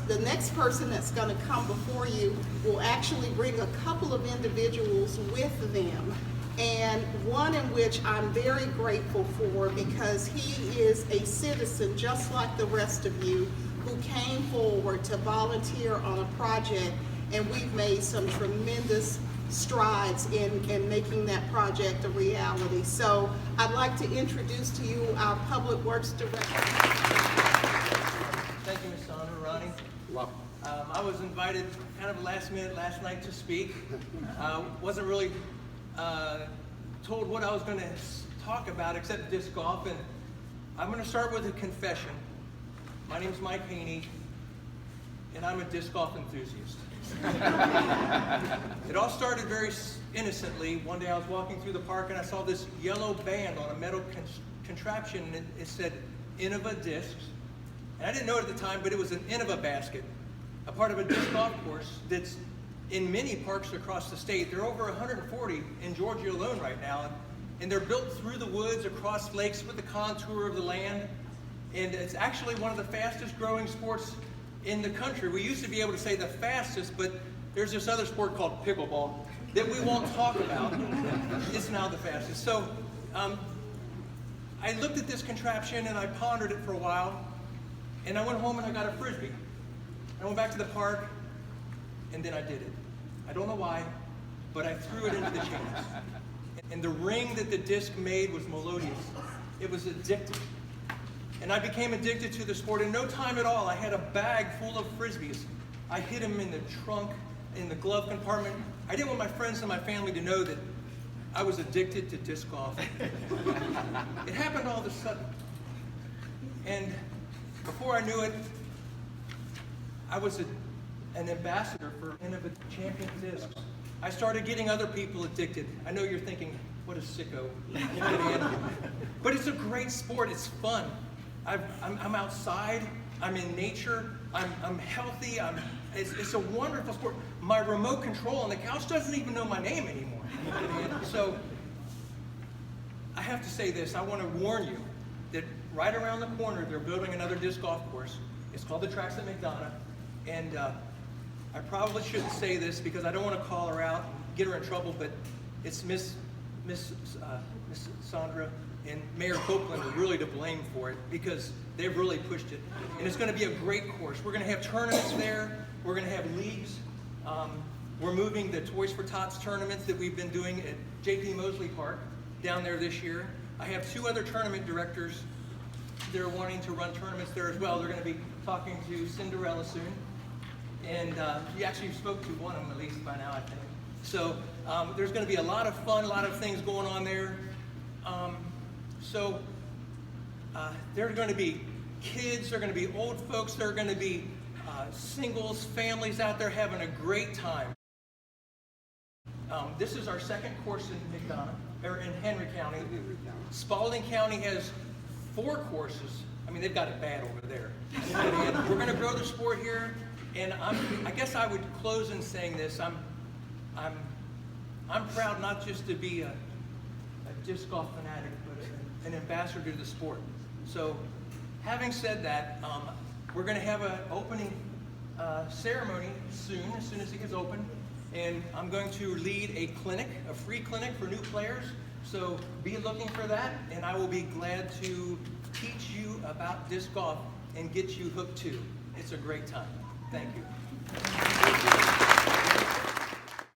the next person that's going to come before you will actually bring a couple of individuals with them, and one in which I'm very grateful for, because he is a citizen just like the rest of you who came forward to volunteer on a project, and we've made some tremendous strides in making that project a reality. So I'd like to introduce to you our Public Works Director. Thank you, Ms. Saundra. Ronnie. Welcome. I was invited kind of last minute last night to speak. Wasn't really told what I was going to talk about except disc golf, and I'm going to start with a confession. My name is Mike Haney, and I'm a disc golf enthusiast. It all started very innocently. One day I was walking through the park and I saw this yellow band on a metal contraption, and it said Innova discs. And I didn't know it at the time, but it was an Innova basket, a part of a disc golf course that's in many parks across the state. There are over 140 in Georgia alone right now, and they're built through the woods, across lakes, with the contour of the land. And it's actually one of the fastest growing sports in the country. We used to be able to say the fastest, but there's this other sport called pickleball that we won't talk about. It's now the fastest. So I looked at this contraption and I pondered it for a while, and I went home and I got a Frisbee. I went back to the park, and then I did it. I don't know why, but I threw it into the chains. And the ring that the disc made was melodious. It was addictive. And I became addicted to the sport. In no time at all, I had a bag full of Frisbees. I hid them in the trunk, in the glove compartment. I didn't want my friends and my family to know that I was addicted to disc golf. It happened all of a sudden. And before I knew it, I was an ambassador for Innova Champion Discs. I started getting other people addicted. I know you're thinking, what a sicko. But it's a great sport. It's fun. I'm outside. I'm in nature. I'm healthy. It's a wonderful sport. My remote control on the couch doesn't even know my name anymore. So I have to say this. I want to warn you that right around the corner they're building another disc golf course. It's called the Tracks at McDonough. And I probably shouldn't say this because I don't want to call her out, get her in trouble, but it's Miss Saundra and Mayor Copeland are really to blame for it, because they've really pushed it. And it's going to be a great course. We're going to have tournaments there. We're going to have leagues. We're moving the Toys for Tots tournaments that we've been doing at J.P. Mosley Park down there this year. I have 2 other tournament directors that are wanting to run tournaments there as well. They're going to be talking to Cinderella soon. And you actually spoke to one of them at least by now, I think. So there's going to be a lot of fun, a lot of things going on there. There are going to be kids, there are going to be old folks, there are going to be singles, families out there having a great time. This is our second course in McDonough, or in Henry County. Spalding County has 4 courses. I mean, they've got it bad over there. And we're going to grow the sport here. And I guess I would close in saying this. I'm proud not just to be a disc golf fanatic, but an ambassador to the sport. So, having said that, we're going to have an opening ceremony soon as it gets open, and I'm going to lead a clinic, a free clinic for new players. So be looking for that, and I will be glad to teach you about disc golf and get you hooked too. It's a great time. Thank you.